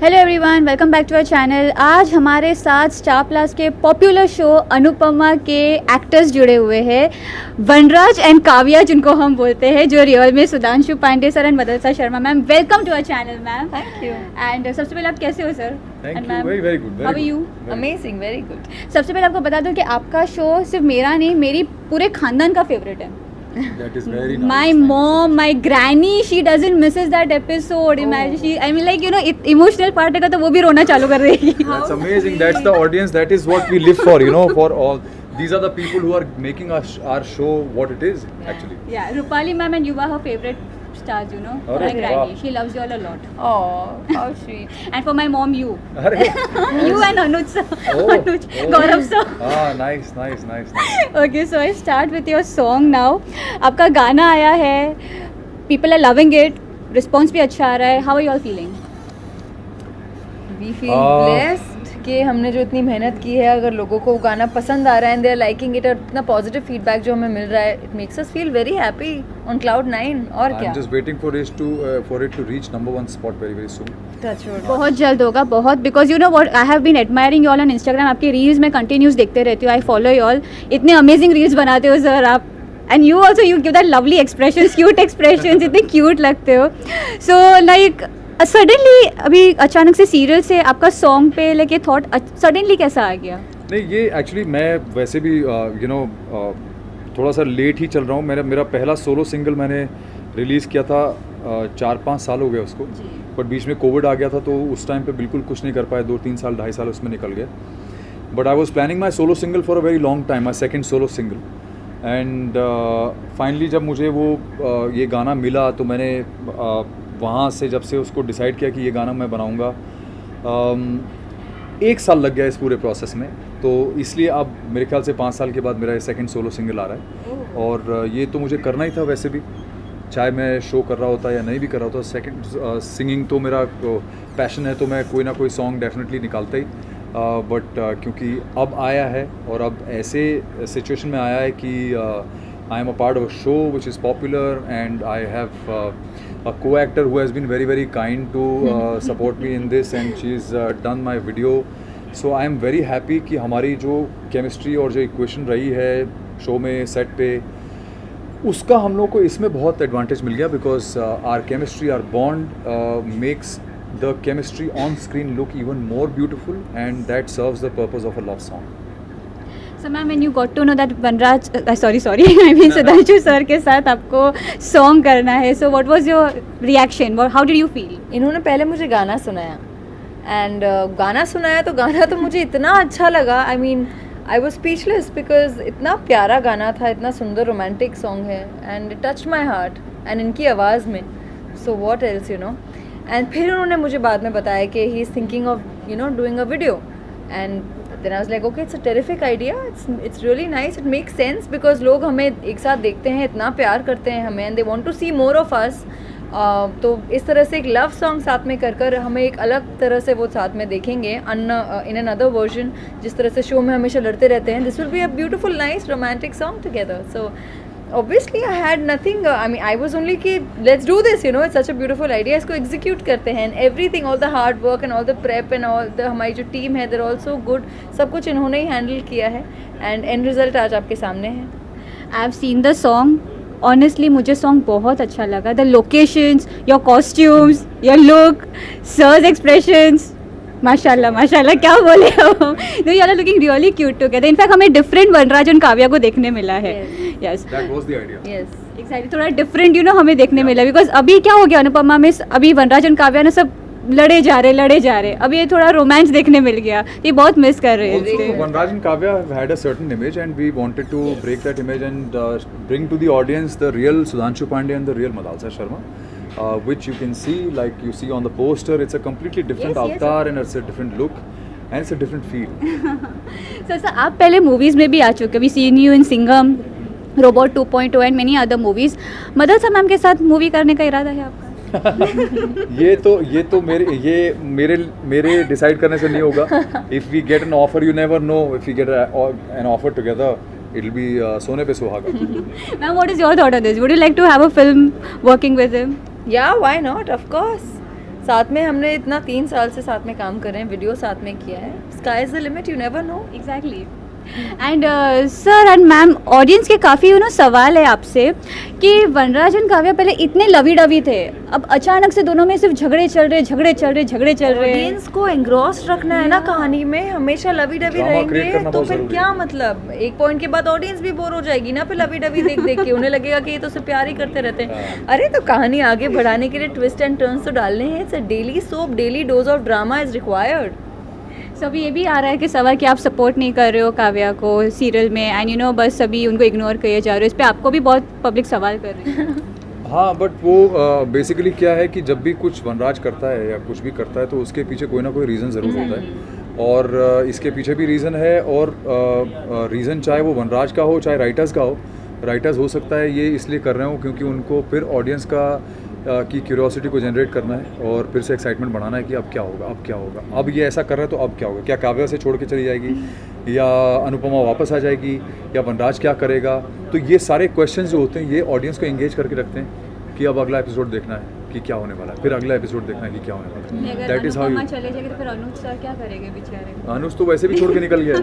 Hello everyone, welcome back to our channel. आज हमारे साथ स्टार प्लस के पॉपुलर शो अनुपमा के एक्टर्स जुड़े हुए हैं, वनराज एंड काव्या जिनको हम बोलते हैं, जो रियल में Sudhanshu Pandey sir and Madalsa Sharma ma'am. Welcome to our channel ma'am. Thank you. And सबसे पहले आप कैसे हो sir? Thank you. Very, very good. How are you? Amazing, very good. सबसे पहले आपको बता दूं कि आपका शो सिर्फ मेरा नहीं, मेरी पूरे खानदान का फेवरेट है। That is very nice. My mom, my granny, she doesn't misses that episode. Imagine she, I mean, like, you know, emotional part है तो वो भी रोना चालू कर देगी। That's amazing. That's the audience. That is what we live for. You know, for all. These are the people who are making our show what it is actually. Yeah, Rupali ma'am and you are her favorite stars, you know. Arre, My granny, wow. she loves you all a lot. Oh, how sweet. And for my mom, you. अरे. You and Anuj sir. Oh, Anuj, oh. Gaurav sir. Ah, nice. Okay, so I start with your song now. आपका गाना आया है, people are loving it, response भी अच्छा आ रहा है. How are you all feeling? We feel blessed कि हमने जो इतनी मेहनत की है, अगर लोगों को वो गाना पसंद आ रहा है and they are liking it, और इतना पॉजिटिव फीडबैक जो हमें मिल रहा है, it makes us feel very happy on cloud 9। और क्या, I'm just waiting for it to reach number 1 spot very very soon. Touch wood. बहुत जल्द होगा, बहुत, because you know what, I have been admiring you all on Instagram. आपकी reels में continuous देखते रहती हूँ, आई फॉलो यू ऑल। इतने अमेजिंग रील्स बनाते हो सर आप, and you also you give that lovely expressions, cute expressions, इतने क्यूट लगते हो। सो लाइक सडनली अभी अचानक से सीरियल से आपका सॉन्ग पे लाइक ये थॉट सडनली कैसा आ गया? नहीं, ये एक्चुअली मैं वैसे भी यू नो थोड़ा सा लेट ही चल रहा हूँ। मेरा पहला सोलो सिंगल मैंने रिलीज़ किया था 4-5 साल हो गया उसको, बट बीच में कोविड आ गया था तो उस टाइम पे बिल्कुल कुछ नहीं कर पाया। 2-3 साल 2.5 साल उसमें निकल गया। But I was planning my solo single for a very long time, my second solo single. And finally जब मुझे वो ये गाना मिला तो मैंने वहाँ से जब से उसको डिसाइड किया कि ये गाना मैं बनाऊँगा। 1 साल लग गया इस पूरे प्रोसेस में, तो इसलिए अब मेरे ख्याल से 5 साल के बाद मेरा सेकंड सोलो सिंगल आ रहा है। और ये तो मुझे करना ही था वैसे भी, चाहे मैं शो कर रहा होता या नहीं भी कर रहा होता। सेकंड सिंगिंग तो मेरा पैशन है, तो मैं कोई ना कोई सॉन्ग डेफिनेटली निकालता ही। बट क्योंकि अब आया है और अब ऐसे सिचुएशन में आया है कि I am a part of a show which is popular and I have a co-actor who has been very very kind to support me in this, and she's done my video. So I am very happy कि हमारी जो chemistry और जो equation रही है show में, set पे, उसका हम लोग को इसमें बहुत एडवांटेज मिल गया, because our chemistry, our bond makes the chemistry on screen look even more beautiful, and that serves the purpose of a love song. So ma'am, when you got to know that Vanraj, sorry, I mean Sudhanshu sir के साथ आपको song करना है, so what was your reaction? How did you feel? इन्होंने पहले मुझे गाना सुनाया एंड गाना सुनाया तो गाना तो मुझे इतना अच्छा लगा, I mean I was speechless, because इतना प्यारा गाना था, इतना सुंदर रोमांटिक सॉन्ग है and it touched my heart, and इनकी आवाज़ में, so what else, you know. And फिर उन्होंने मुझे बाद में बताया कि he is thinking of you know doing a video, and then I was like okay, it's a terrific idea, it's really nice, it makes sense, because लोग हमें एक साथ देखते हैं, इतना प्यार करते हैं हमें, and they want to see more of us. तो इस तरह से एक लव सॉन्ग साथ में कर हमें एक अलग तरह से वो साथ में देखेंगे इन एन अदर वर्जन, जिस तरह से शो में हमेशा लड़ते रहते हैं। This will be a beautiful nice romantic song together. So obviously I had nothing, I mean I was only कि let's do this, you know, it's such a beautiful idea, इसको execute करते हैं, and everything, all the hard work and all the prep and all the हमारी जो team है, they're all so good, सब कुछ इन्होंने ही handle किया है, and end result आज आपके सामने है। I have seen the song. Honestly, मुझे सॉन्ग बहुत अच्छा लगा. The locations, your costumes, your look, sir's expressions. माशाल्लाह माशाल्लाह, क्या बोले हम. No, you all are looking really cute together. In fact, हमें different वनराज और काव्या को देखने मिला है. Yes. That was the idea. Yes. Exactly. थोड़ा different, you know, हमें देखने मिला. Because अभी क्या हो गया अनुपमा में, अभी वनराज और काव्या ने सब लड़े जा रहे. अब ये थोड़ा रोमांस देखने मिल गया. ये बहुत मिस कर रहे Also, थे. Vanraj and Kavya have had a certain image, and we wanted to break that image and bring to the audience the real Sudhanshu Pandey and the real Madalsa Sharma, which you can see, like you see on the poster. It's a completely different Yes, yes. avatar, and it's a different look, and it's a different feel. Sir आप पहले movies में भी आ चुके. We seen you in Singham, robot 2.0 and many other movies. Madalsa ma'am के साथ movie करने का इरादा है आपका? ये तो मेरे डिसाइड करने से नहीं होगा. If we get an offer, you never know, if we get an offer together, it will be सोने पे सुहागा. Ma'am, what is your thought on this? Would you like to have a film working with him? Yeah, why not? Of course. साथ में हमने इतना 3 साल से साथ में काम कर रहे हैं, वीडियो साथ में किया है. Sky is the limit, you never no. Exactly. And sir and ma'am, audience के काफ़ी सवाल है आपसे कि वनराज एंड काव्या पहले इतने लवी डवी थे, अब अचानक से दोनों में सिर्फ झगड़े चल रहे. ऑडियंस को एंग्रॉस्ड रखना है ना कहानी में, हमेशा लवी डवी Drama create रहेंगे करना तो बहुत फिर जरूरी क्या मतलब, एक पॉइंट के बाद ऑडियंस भी बोर हो जाएगी ना, फिर लवी डवी देख देख के उन्हें लगेगा कि ये तो सिर्फ प्यार ही करते रहते हैं. हाँ. अरे तो कहानी आगे बढ़ाने के लिए ट्विस्ट एंड टर्न्स तो डालने हैं. It's a daily soap, daily dose of drama is required. So अभी ये भी आ रहा है कि सवाल कि आप सपोर्ट नहीं कर रहे हो काव्या को सीरियल में, एंड बस सभी उनको इग्नोर किए जा रहे हो. इस पर आपको भी बहुत पब्लिक सवाल कर रही है. हाँ, बट वो बेसिकली क्या है कि जब भी कुछ वनराज करता है या कुछ भी करता है तो उसके पीछे कोई ना कोई रीज़न ज़रूर होता है. और इसके पीछे भी रीज़न है, और रीज़न चाहे वो वनराज का हो चाहे राइटर्स का हो. राइटर्स हो सकता है ये इसलिए कर रहे हो क्योंकि उनको फिर ऑडियंस की क्यूरियोसिटी को जनरेट करना है और फिर से एक्साइटमेंट बढ़ाना है कि अब क्या होगा, अब ये ऐसा कर रहा है तो अब क्या होगा, क्या काव्या से छोड़ के चली जाएगी या अनुपमा वापस आ जाएगी या वनराज क्या करेगा. तो ये सारे क्वेश्चंस जो होते हैं ये ऑडियंस को एंगेज करके रखते हैं कि अब अगला एपिसोड देखना है कि क्या होने वाला है, फिर अगला एपिसोड देखना है कि क्या होने वाला है. That is how you. चले जाएंगे तो फिर अनुज सर क्या करेंगे बेचारे. अनुज तो वैसे भी छोड़ के निकल गया.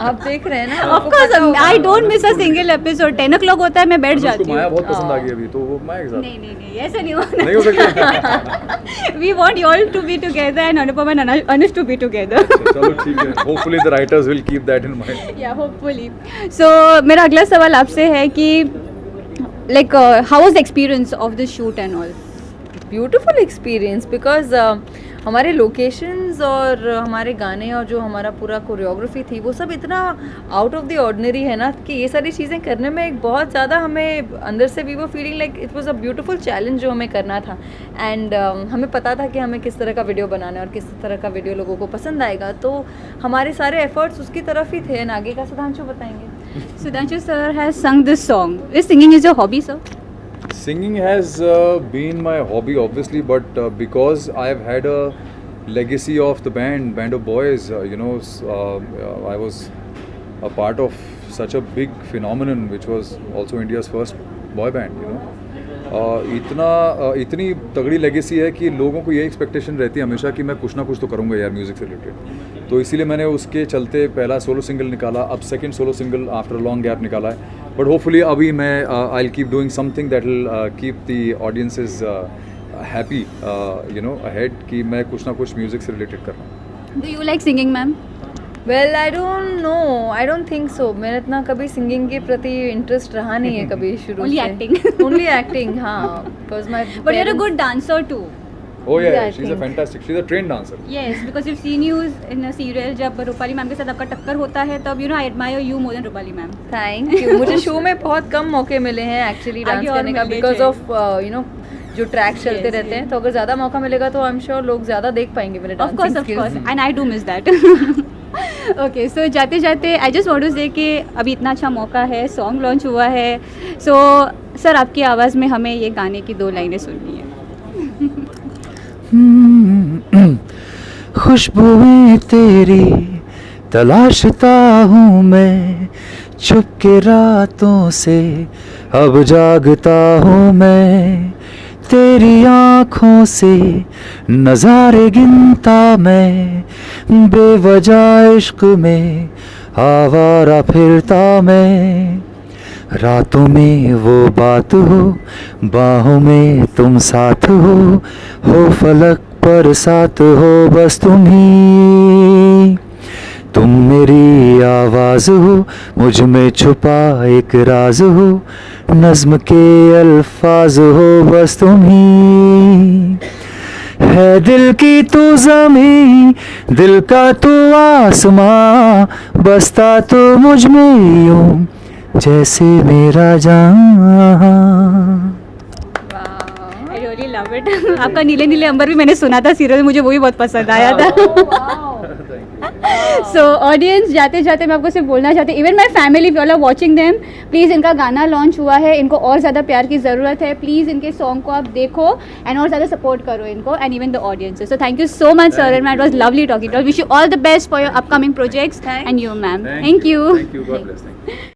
आप देख रहे हैं ना, of course I don't miss a single episode. 10 o'clock होता है मैं बैठ उसको जाती हूँ. माया बहुत पसंद आ गई अभी, तो वो माया के साथ नहीं ऐसा नहीं नहीं हो सकता. We want you all to be together and Anupama and Anush to be together. चलो ठीक है, hopefully the writers will keep that in mind. Yeah, hopefully. So मेरा अगला सवाल आपसे है कि like how was the experience of the shoot and all? Beautiful experience, because हमारे लोकेशंस और हमारे गाने और जो हमारा पूरा कोरियोग्राफी थी वो सब इतना आउट ऑफ द ऑर्डिनरी है ना कि ये सारी चीज़ें करने में एक बहुत ज़्यादा हमें अंदर से वी वो feeling like it was a beautiful challenge जो हमें करना था. एंड हमें पता था कि हमें किस तरह का वीडियो बनाना है और किस तरह का वीडियो लोगों को पसंद आएगा, तो हमारे सारे एफर्ट्स उसकी तरफ ही थे. एंड आगे का सुधांशु बताएंगे. Sudhanshu sir has sung this song. Is singing is your hobby, sir? Singing has been my hobby obviously, but because I have had a legacy of the band of boys, I was a part of such a big phenomenon which was also India's first boy band, इतनी तगड़ी legacy है कि लोगों को ये expectation रहती है हमेशा कि मैं कुछ ना कुछ तो करूँगा यार म्यूज़िक से रिलेटेड. तो इसीलिए मैंने उसके चलते पहला सोलो सिंगल निकाला, अब second solo single after long gap निकाला है. बट होपफुली अभी मैं I will keep doing something that will keep the audiences happy ahead कि मैं कुछ ना कुछ म्यूज़िक से रिलेटेड कर रहा हूँ. Do you like singing, ma'am? Well I don't think so. मेरा इतना कभी सिंगिंग के प्रति इंटरेस्ट रहा नहीं है कभी शुरू Only से. acting. Only acting, हाँ. Because my But you're a good dancer too. Oh yeah, Yeah, I she's a think. fantastic. She's a trained dancer. Yes, because we've seen you in a serial. जब Rupali ma'am के साथ आपका टक्कर होता है तब I admire you more than Rupali ma'am. Thank you. मुझे show में बहुत कम मौके मिले हैं एक्चुअली डांस आगे और करने का, मिलने बिकॉज चाहिए. ऑफ जो ट्रैक चलते Yes, रहते हैं. yes. तो अगर ज़्यादा मौका मिलेगा तो आई एम श्योर लोग ज़्यादा देख पाएंगे मेरे Of course, dancing of course, skills. and I do miss that. Okay, so जाते जाते आई जस्ट वांट टू से कि अभी इतना अच्छा मौका है, सॉन्ग लॉन्च हुआ है, सो सर आपकी आवाज़ में हमें ये गाने की 2 लाइनें सुननी है. खुशबुएं तेरी तलाशता हूँ मैं, चुपके रातों से अब जागता हूँ मैं, तेरी आँखों से नज़ारे गिनता मैं, बेवजह इश्क में आवारा फिरता मैं, रातों में वो बात हो, बाहों में तुम साथ हो फलक पर साथ हो बस तुम ही, तुम मेरी आवाज़ हो, मुझ में छुपा एक राज हो, नज़्म के अल्फाज हो बस तुम ही, है दिल की तू ज़मीं, दिल का तू आसमां, बसता तो मुझ में यूं जैसे मेरा जान. I really love it. आपका नीले नीले अंबर भी मैंने सुना था सीरियल में, मुझे वो भी बहुत पसंद आया था. सो ऑडियंस, जाते जाते मैं आपको सिर्फ बोलना चाहती हूँ, even my family if you all are watching them, please इनका गाना लॉन्च हुआ है, इनको और ज़्यादा प्यार की ज़रूरत है, प्लीज़ इनके सॉन्ग को आप देखो एंड और ज़्यादा सपोर्ट करो इनको, and even the audience. So thank you so much sir, and it was lovely talking to you. Wish you all the best for your upcoming projects and you ma'am. Thank you. Thank you. God bless. Thank you.